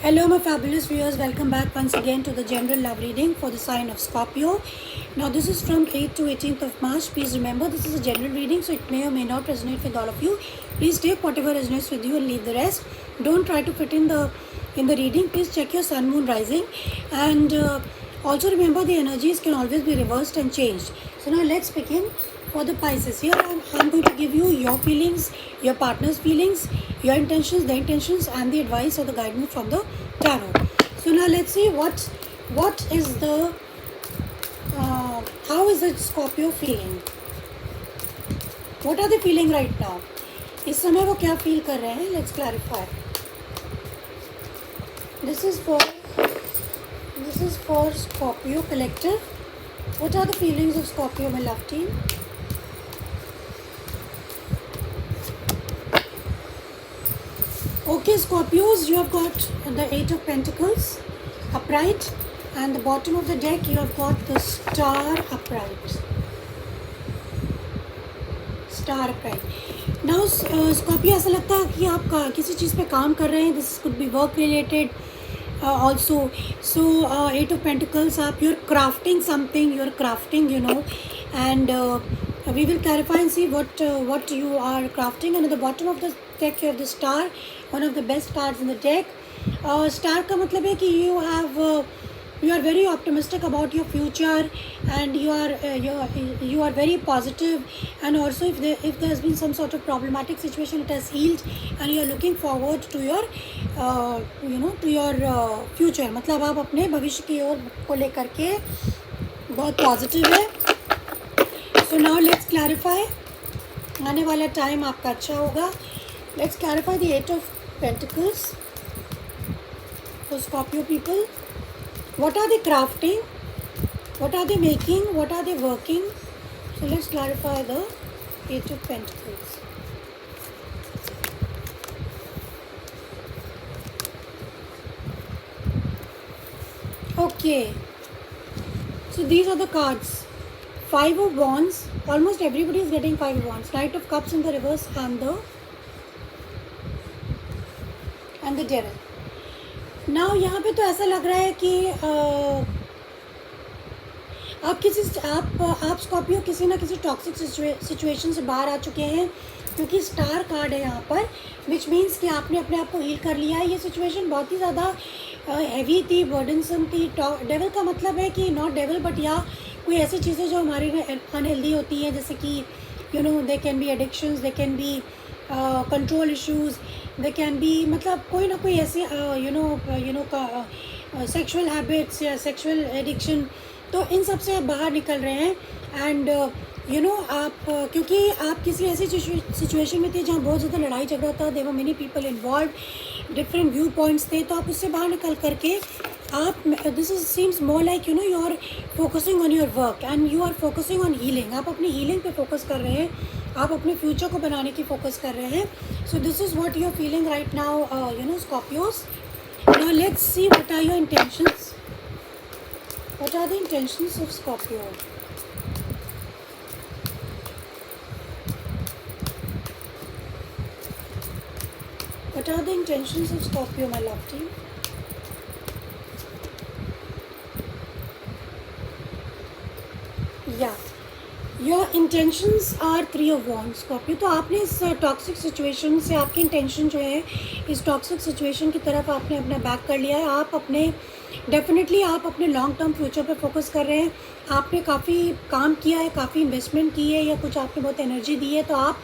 Hello, my fabulous viewers. Welcome back once again to the general love reading for the sign of Scorpio. Now, this is from 8th to 18th of March. Please remember, this is a general reading, so it may or may not resonate with all of you. Please take whatever resonates with you and leave the rest. Don't try to fit in the reading. Please check your sun, moon, rising, and also remember the energies can always be reversed and changed. So now let's begin. For the Pisces, here I'm going to give you your feelings, your partner's feelings, your intentions, the intentions, and the advice or the guidance from the tarot. So now let's see what is the how is the Scorpio feeling? What are they feeling right now? इस समय वो क्या feel कर रहे हैं? Let's clarify. This is for Scorpio collective. What are the feelings of Scorpio, my love team? Okay, Scorpios, you have got the Eight of Pentacles upright, and the bottom of the deck you have got the Star upright. Star upright. Now, Scorpio, ऐसा लगता है कि आप किसी चीज़ पे काम कर रहे हैं. This could be work related also. So, Eight of Pentacles, you're crafting something. You're crafting, and we will clarify and see what you are crafting. And at the bottom of the deck you have the Star, one of the best cards in the deck. Star का मतलब है कि you are very optimistic about your future, and you are very positive, and also if there has been some sort of problematic situation, it has healed, and you are looking forward to your future. मतलब आप अपने भविष्य की ओर को लेकर के बहुत positive है. So now let's clarify. आने वाला टाइम आपका अच्छा होगा. Let's clarify the Eight of Pentacles for Scorpio people. What are they crafting? What are they making? What are they working? So let's clarify the Eight of Pentacles. Okay. So these are the cards. Five of Wands. Almost everybody is getting Five of Wands. Knight of Cups in the reverse and the Devil. Now यहाँ पे तो ऐसा लग रहा है कि आप Scorpio किसी ना किसी टॉक्सिक सिचुएशन से बाहर आ चुके हैं, क्योंकि स्टार कार्ड है यहाँ पर, विच मीन्स कि आपने अपने आप को हील कर लिया है. ये सिचुएशन बहुत ही ज़्यादा हैवी थी, बर्डनसम थी. डेविल का मतलब है कि नॉट डेविल बट या कोई ऐसी चीज़ें जो हमारे में अनहेल्दी होती हैं, जैसे कि they can be addictions, they can be control issues, they can be मतलब कोई ना कोई ऐसी सेक्सुअल हैबिट्स या सेक्सुअल एडिक्शन. तो इन सब से आप बाहर निकल रहे हैं. एंड आप क्योंकि आप किसी ऐसी सिचुएशन में थे जहाँ बहुत ज़्यादा लड़ाई झगड़ा था, there were many people involve, different view points थे, तो आप उससे बाहर निकल करके आप this is seems more like you are focusing on your work and you are focusing on healing. आप अपनी हीलिंग पे फोकस कर रहे हैं, आप अपने फ्यूचर को बनाने की फोकस कर रहे हैं. So this is what you are feeling right now, Scorpios. Now let's see what are your intentions. What are the intentions of Scorpio? What are the intentions of Scorpio, my love team? Yeah. Your intentions are Three of Wands, Scorpio. तो आपने इस toxic situation से, आपकी intention जो है इस toxic situation की तरफ आपने अपना बैक कर लिया है. आप अपने डेफिनेटली आप अपने लॉन्ग टर्म फ्यूचर पे फोकस कर रहे हैं. आपने काफ़ी काम किया है, काफ़ी इन्वेस्टमेंट की है, या कुछ आपने बहुत एनर्जी दी है, तो आप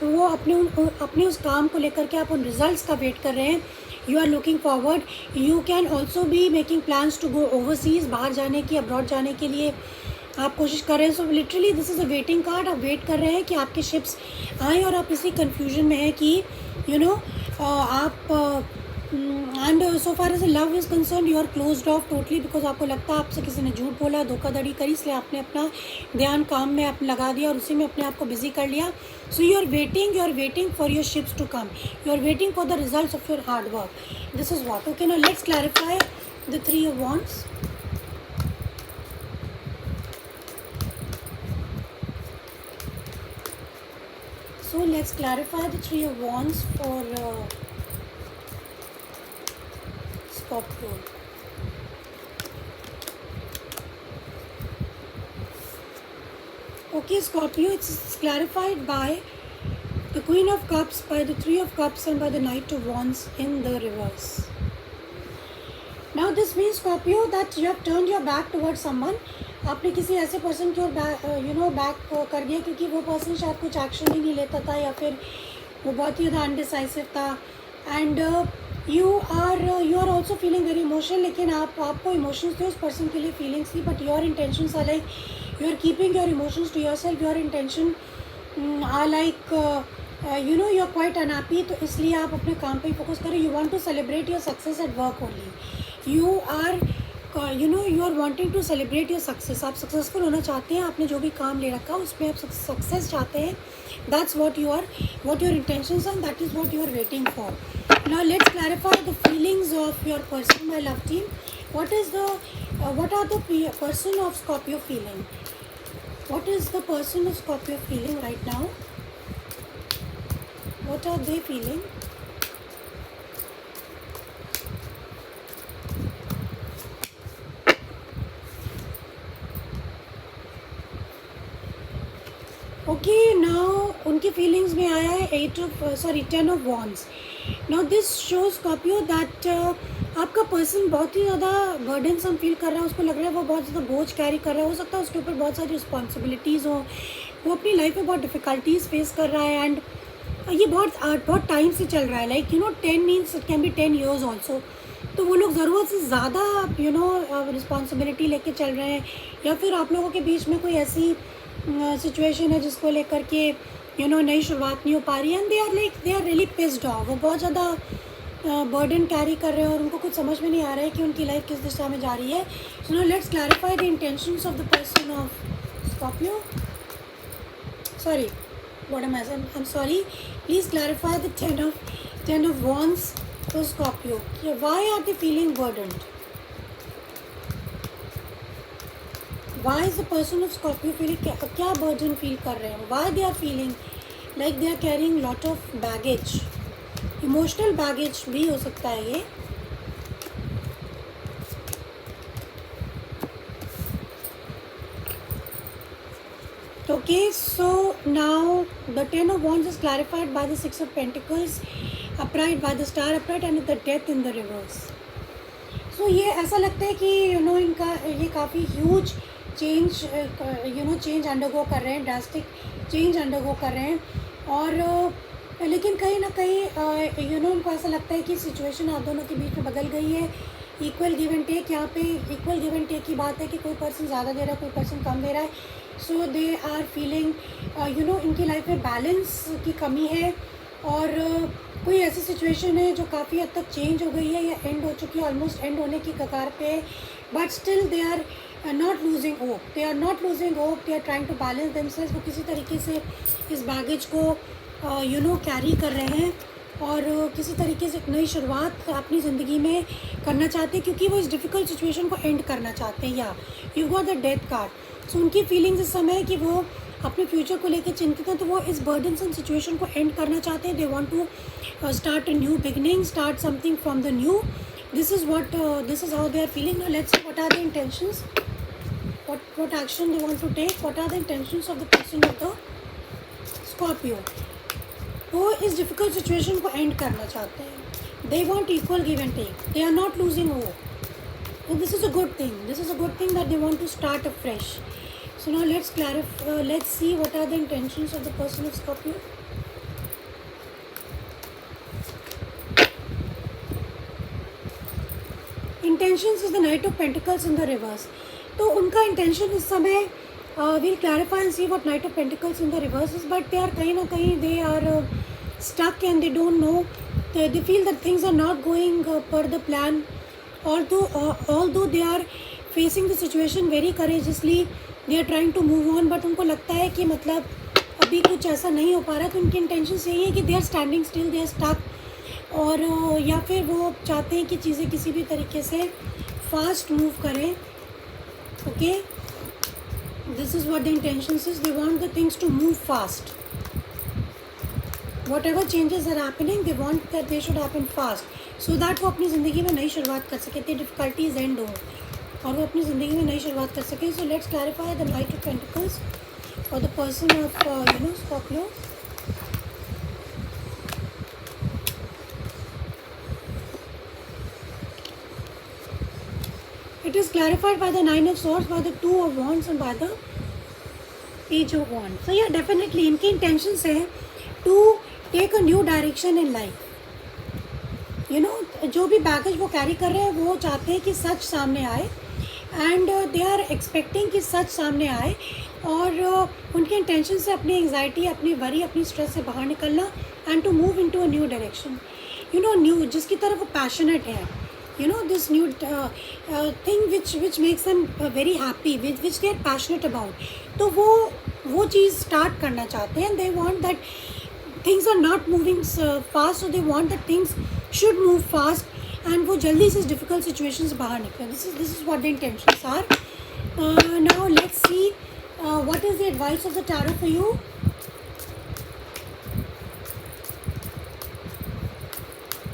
वो अपने उस काम को लेकर के आप उन रिजल्ट्स का वेट कर रहे हैं. You are looking forward. You can also be making plans to go overseas, बाहर जाने की, अब्रॉड जाने के लिए आप कोशिश कर रहे हैं. So literally this is a waiting card. आप वेट कर रहे हैं कि आपके शिप्स आएँ, और आप इसी कन्फ्यूजन में हैं कि आप and so far as love is concern you are closed off totally, because आपको लगता है आपसे किसी ने झूठ बोला, धोखाधड़ी करी, इसलिए आपने अपना ध्यान काम में आप लगा दिया और उसी में अपने आप को बिजी कर लिया. So you are waiting for your ships to come. You are waiting for the results of your hard work. This is what. Okay, now let's clarify the Three of Wands. So let's clarify the Three of Wands for Scorpio. Okay, Scorpio, it's clarified by the Queen of Cups, by the Three of Cups, and by the Knight of Wands in the reverse. Now this means, Scorpio, that you have turned your back towards someone. आपने किसी ऐसे person की ओर back कर दिया क्योंकि वो person शायद कुछ एक्शन ही नहीं लेता था, या फिर वो बहुत ही ज़्यादा अनडिसाइसिव था. And you are also feeling very emotional, लेकिन आपको इमोशंस थे, उस पर्सन के लिए फीलिंग्स थी, but your intentions are like you are keeping your emotions to yourself. Your intention are like you are quite unhappy, तो इसलिए आप अपने काम पे ही फोकस करें. You want to celebrate your success at work only. You are wanting to celebrate your success. आप successful होना चाहते हैं, आपने जो भी काम ले रखा उसमें आप सक्सेस चाहते हैं. That's what your intentions are, that is what you are waiting for. Now let's clarify the feelings of your person, my love team. what are the person of Scorpio feeling? What is the person of Scorpio feeling right now? What are they feeling? Okay, now उनकी feelings में आया है 10 of Wands. Now this shows Scorpio that आपका person बहुत ही ज़्यादा burdensome feel कर रहा है. उसको लग रहा है वो बहुत ज़्यादा बोझ कैरी कर रहा है. हो सकता है उसके ऊपर बहुत सारी रिस्पॉन्सिबिलिटीज़ हो, वो अपनी लाइफ में बहुत डिफ़िकल्टीज़ फेस कर रहा है. एंड ये बहुत टाइम से चल रहा है. Like 10 means it can be 10 years also. तो वो लोग ज़रूरत से ज़्यादा रिस्पॉन्सिबिलिटी लेके चल रहे हैं, या फिर आप लोगों के बीच में कोई ऐसी सिचुएशन है जिसको लेकर के नई शुरुआत नहीं हो पा रही है. And they are really pissed off. वो बहुत ज़्यादा बर्डन कैरी कर रहे हैं और उनको कुछ समझ में नहीं आ रहा है कि उनकी लाइफ किस दिशा में जा रही है. So now let's clarify the intentions of the person of Scorpio. Sorry, what am I saying? I'm sorry. Please clarify the 10 of Wands for Scorpio. Why are they feeling burdened? Why is the person of Scorpio feeling क्या burden feel कर रहे हैं? Why they are feeling like they are carrying lot of baggage? Emotional baggage भी हो सकता है ये. Okay, so now the 10 of Wands is clarified by the 6 of Pentacles, upright by the star upright, and the death in the reverse. So ये ऐसा लगता है कि इनका ये काफ़ी ह्यूज चेंज अंडरगो कर रहे हैं, ड्रास्टिक चेंज अंडरगो कर रहे हैं. और लेकिन कहीं ना कहीं उनको ऐसा लगता है कि सिचुएशन आप दोनों के बीच में बदल गई है. इक्वल गिव एंड टेक, यहाँ पे इक्वल गिव एंड टेक की बात है कि कोई पर्सन ज़्यादा दे रहा है, कोई पर्सन कम दे रहा है. सो दे आर फीलिंग इनकी लाइफ में बैलेंस की कमी है, और कोई ऐसी सिचुएशन है जो काफ़ी हद तक चेंज हो गई है या एंड हो चुकी है, ऑलमोस्ट एंड होने की कगार पे है. But still they are not losing hope. They are trying to balance themselves. वो किसी तरीके से इस बैगेज को कैरी कर रहे हैं और किसी तरीके से एक नई शुरुआत अपनी ज़िंदगी में करना चाहते हैं, क्योंकि वो इस डिफ़िकल्ट सिचुएशन को एंड करना चाहते हैं. या you got the death card. So उनकी फीलिंग्स इस समय है कि वो अपने फ्यूचर को लेकर चिंतित हैं, तो वो इस बर्डनसम सिचुएशन को एंड करना चाहते हैं. They want to start a new beginning, start something from the new. This is how they are feeling. Now let's see what are the intentions, what action they want to take. What are the intentions of the person of the Scorpio? वो इस difficult situation को and करना चाहते हैं. They want equal give and take. They are not losing hope. This is a good thing. This is a good thing that they want to start a fresh. So now let's see what are the intentions of the person of Scorpio. Intentions is the Knight of Pentacles in the reverse. तो उनका intention इस समय we'll clarify and see what Knight of Pentacles in the reverse is, but they are कहीं ना कहीं they are stuck and they don't know. They feel that things are not going per the plan. Although they are facing the situation very courageously, they are trying to move on, but उनको लगता है कि मतलब अभी कुछ ऐसा नहीं हो पा रहा है. तो उनकी इंटेंशन यही है कि they are standing still, they are stuck, और या फिर वो चाहते हैं कि चीज़ें किसी भी तरीके से फास्ट मूव करें. Okay, this is what the intentions is. They want the things to move fast. Whatever changes are happening, they want that they should happen fast. So that वो अपनी ज़िंदगी में नई शुरुआत कर सके, इतनी डिफ़िकल्टीज एंड हो और वो अपनी ज़िंदगी में नई शुरुआत कर सके. So let's clarify the night of pentacles for the person of Scorpio. It is clarified by the Nine of Swords, by the Two of Wands and by the Page of Wands. So yeah, definitely इनकी intentions है to take a new direction in life. जो भी baggage वो carry कर रहे हैं वो चाहते हैं कि सच सामने आए एंड दे आर एक्सपेक्टिंग कि सच सामने आए और उनके इंटेंशन से अपनी एंग्जाइटी, अपनी वरी, अपनी स्ट्रेस से बाहर निकलना and to move into a new direction. New जिसकी तरफ वो पैशनेट है, this new thing which makes them very happy, which they are passionate about. तो वो चीज़ स्टार्ट करना चाहते हैं. They want that things are not moving fast, so they want that things should move fast and वो जल्दी से इस difficult situation से बाहर निकलें. This is what the intentions are. Now let's see what is the advice of the tarot for you.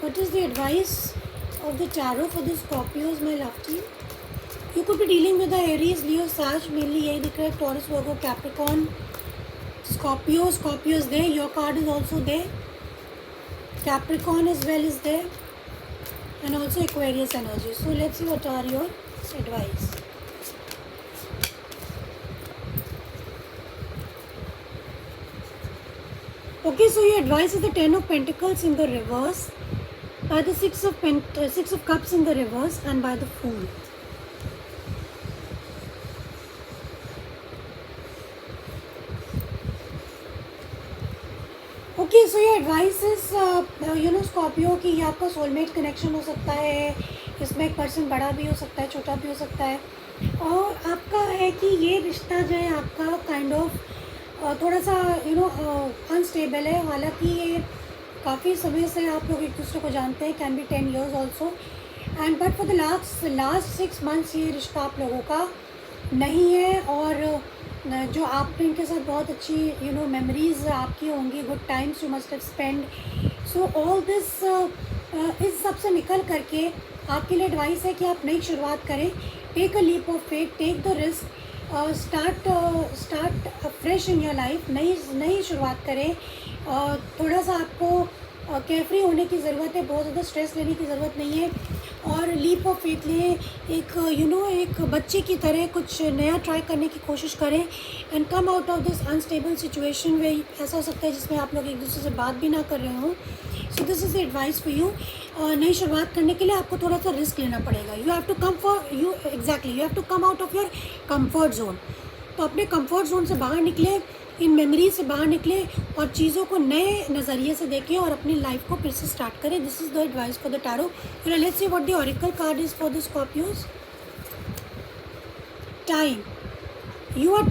What is the advice of the tarot for the Scorpios, my love team? You could be dealing with the Aries, Leo, Sag, mainly यही दिख रहा है. Taurus, Virgo, Capricorn, Scorpio is there. Your card is also there. Capricorn as well is there, and also Aquarius energy. So let's see what are your advice. Okay, so your advice is the Ten of Pentacles in the reverse, by the Six of Cups in the reverse, and by the Fool. Okay, so ये advice is Scorpio कि ये आपका soulmate connection हो सकता है. इसमें एक person बड़ा भी हो सकता है, छोटा भी हो सकता है. और आपका है कि ये रिश्ता जो है आपका काइंड ऑफ थोड़ा सा अनस्टेबल है. हालांकि ये काफ़ी समय से आप लोग एक दूसरे को जानते हैं, can be 10 years also, and but for the last 6 months ये रिश्ता आप लोगों का नहीं है. और जो आपने इनके साथ बहुत अच्छी मेमोरीज आपकी होंगी, good times you must have spend. So all this इस सब से निकल करके आपके लिए एडवाइस है कि आप नई शुरुआत करें. Take a leap of faith, take the risk, start fresh in your life. नई शुरुआत करें. थोड़ा सा आपको केयरफ्री होने की ज़रूरत है, बहुत ज़्यादा स्ट्रेस लेने की ज़रूरत नहीं है. और लीप ऑफ फेथ लें, एक बच्चे की तरह कुछ नया ट्राई करने की कोशिश करें and come out of this unstable situation वे ऐसा हो सकता है जिसमें आप लोग एक दूसरे से बात भी ना कर रहे हो. सो this is the advice for you. नई शुरुआत करने के लिए आपको थोड़ा सा रिस्क लेना पड़ेगा. You have to come out of your comfort zone. तो अपने कम्फर्ट जोन से बाहर निकले, इन मेमोरी से बाहर निकले और चीज़ों को नए नज़रिए से देखें और अपनी लाइफ को फिर से स्टार्ट करें. This is the advice for the tarot. Let's see what the oracle card is for the Scorpios. Time. You are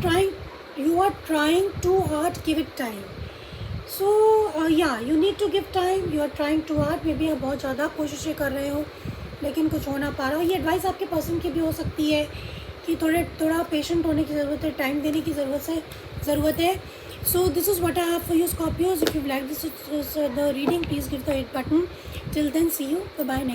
trying too hard, give it time. So you need to give time. You are trying too hard. Maybe आप बहुत ज़्यादा कोशिशें कर रहे हो लेकिन कुछ हो ना पा रहा हो. ये एडवाइस आपके पर्सन की भी हो सकती है कि थोड़ा पेशेंट होने की ज़रूरत है, टाइम देने की ज़रूरत है. So this is what I have for you Scorpios. If you like this the reading, please give the 8 button. Till then, see you, bye bye.